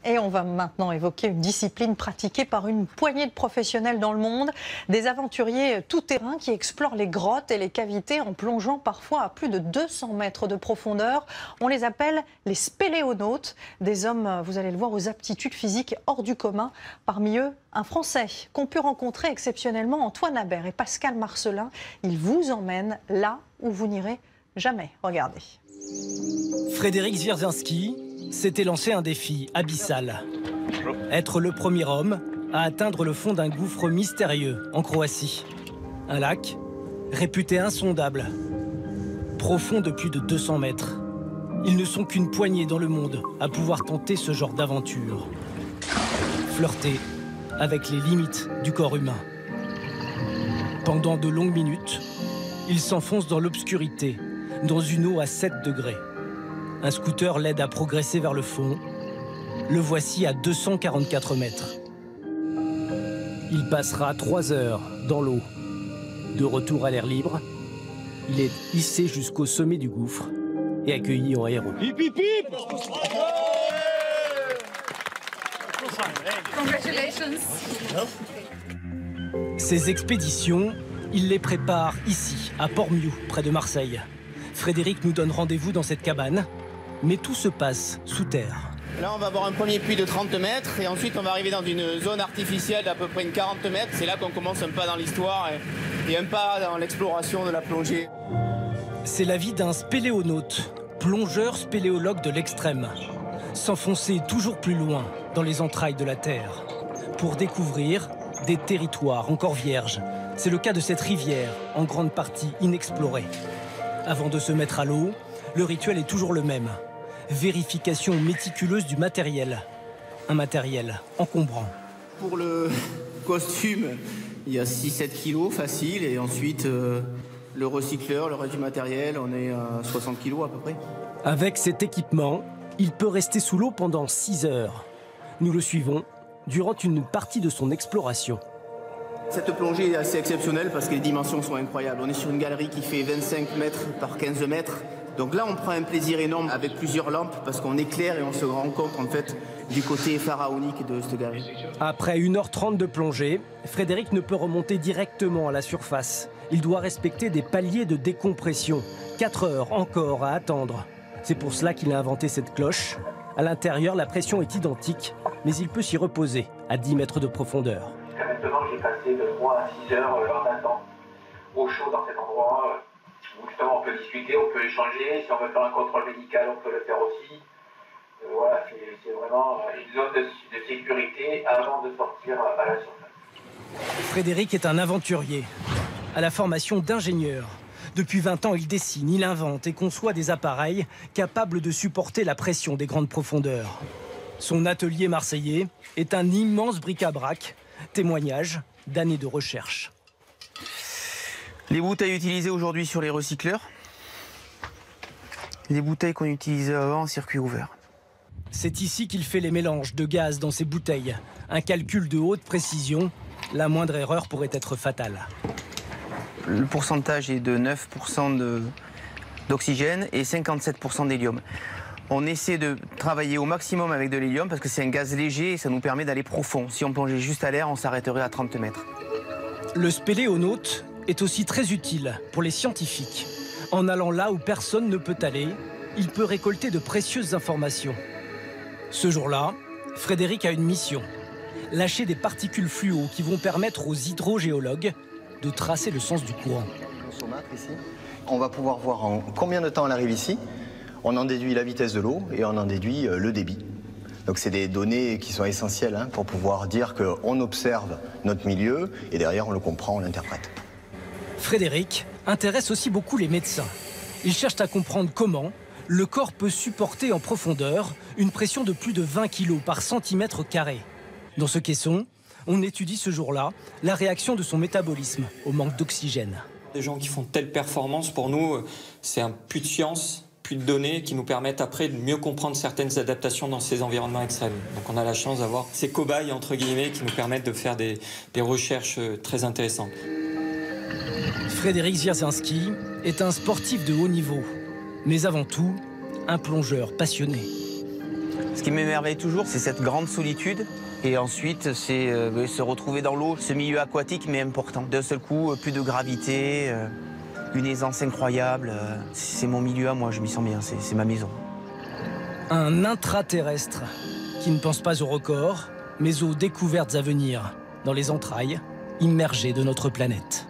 Et on va maintenant évoquer une discipline pratiquée par une poignée de professionnels dans le monde, des aventuriers tout-terrain qui explorent les grottes et les cavités en plongeant parfois à plus de 200 mètres de profondeur. On les appelle les spéléonautes, des hommes, vous allez le voir, aux aptitudes physiques hors du commun. Parmi eux, un Français qu'ont pu rencontrer exceptionnellement Antoine Habert et Pascal Marcelin. Ils vous emmènent là où vous n'irez jamais. Regardez. Frédéric Zwierzyński s'était lancé un défi abyssal. Être le premier homme à atteindre le fond d'un gouffre mystérieux en Croatie. Un lac réputé insondable, profond de plus de 200 mètres. Ils ne sont qu'une poignée dans le monde à pouvoir tenter ce genre d'aventure. Flirter avec les limites du corps humain. Pendant de longues minutes, ils s'enfoncent dans l'obscurité, dans une eau à 7 degrés. Un scooter l'aide à progresser vers le fond. Le voici à 244 mètres. Il passera 3 heures dans l'eau. De retour à l'air libre, il est hissé jusqu'au sommet du gouffre et accueilli en héros. Hip, hip, hip. Congratulations. Ces expéditions, il les prépare ici, à Port-Miou, près de Marseille. Frédéric nous donne rendez-vous dans cette cabane, mais tout se passe sous terre. Là, on va avoir un premier puits de 30 mètres et ensuite on va arriver dans une zone artificielle d'à peu près une 40 mètres. C'est là qu'on commence un pas dans l'histoire et un pas dans l'exploration de la plongée. C'est la vie d'un spéléonaute, plongeur spéléologue de l'extrême. S'enfoncer toujours plus loin dans les entrailles de la Terre pour découvrir des territoires encore vierges. C'est le cas de cette rivière, en grande partie inexplorée. Avant de se mettre à l'eau, le rituel est toujours le même. Vérification méticuleuse du matériel. Un matériel encombrant. Pour le costume, il y a 6-7 kilos facile et ensuite le recycleur, le reste du matériel, on est à 60 kilos à peu près. Avec cet équipement, il peut rester sous l'eau pendant 6 heures. Nous le suivons durant une partie de son exploration. Cette plongée est assez exceptionnelle parce que les dimensions sont incroyables. On est sur une galerie qui fait 25 mètres par 15 mètres. Donc là, on prend un plaisir énorme avec plusieurs lampes parce qu'on éclaire et on se rend compte en fait du côté pharaonique de cette galerie. Après 1h30 de plongée, Frédéric ne peut remonter directement à la surface. Il doit respecter des paliers de décompression. 4 heures encore à attendre. C'est pour cela qu'il a inventé cette cloche. À l'intérieur, la pression est identique, mais il peut s'y reposer à 10 mètres de profondeur. Jusqu'à maintenant, j'ai passé de 3 à 6 heures en attendant au chaud dans cet endroit où justement on peut discuter, on peut échanger. Si on veut faire un contrôle médical, on peut le faire aussi. Voilà, c'est vraiment une zone de sécurité avant de sortir à la surface. Frédéric est un aventurier, à la formation d'ingénieur. Depuis 20 ans, il dessine, il invente et conçoit des appareils capables de supporter la pression des grandes profondeurs. Son atelier marseillais est un immense bric-à-brac, témoignage d'années de recherche. Les bouteilles utilisées aujourd'hui sur les recycleurs, les bouteilles qu'on utilisait avant en circuit ouvert. C'est ici qu'il fait les mélanges de gaz dans ses bouteilles. Un calcul de haute précision, la moindre erreur pourrait être fatale. Le pourcentage est de 9% d'oxygène et 57% d'hélium. On essaie de travailler au maximum avec de l'hélium parce que c'est un gaz léger et ça nous permet d'aller profond. Si on plongeait juste à l'air, on s'arrêterait à 30 mètres. Le spéléonaute est aussi très utile pour les scientifiques. En allant là où personne ne peut aller, il peut récolter de précieuses informations. Ce jour-là, Frédéric a une mission. Lâcher des particules fluo qui vont permettre aux hydrogéologues de tracer le sens du courant. Ici. On va pouvoir voir en combien de temps elle arrive ici. On en déduit la vitesse de l'eau et on en déduit le débit. Donc c'est des données qui sont essentielles pour pouvoir dire qu'on observe notre milieu et derrière on le comprend, on l'interprète. Frédéric intéresse aussi beaucoup les médecins. Il cherche à comprendre comment le corps peut supporter en profondeur une pression de plus de 20 kg par centimètre carré. Dans ce caisson, on étudie ce jour-là la réaction de son métabolisme au manque d'oxygène. Des gens qui font telle performance, pour nous, c'est un puits de science, puits de données qui nous permettent après de mieux comprendre certaines adaptations dans ces environnements extrêmes. Donc on a la chance d'avoir ces cobayes, entre guillemets, qui nous permettent de faire des recherches très intéressantes. Frédéric Zwierzyński est un sportif de haut niveau, mais avant tout, un plongeur passionné. Ce qui m'émerveille toujours, c'est cette grande solitude. Et ensuite, c'est se retrouver dans l'eau, ce milieu aquatique mais important. D'un seul coup, plus de gravité, une aisance incroyable. C'est mon milieu à moi, je m'y sens bien, c'est ma maison. Un intraterrestre qui ne pense pas aux records, mais aux découvertes à venir, dans les entrailles immergées de notre planète.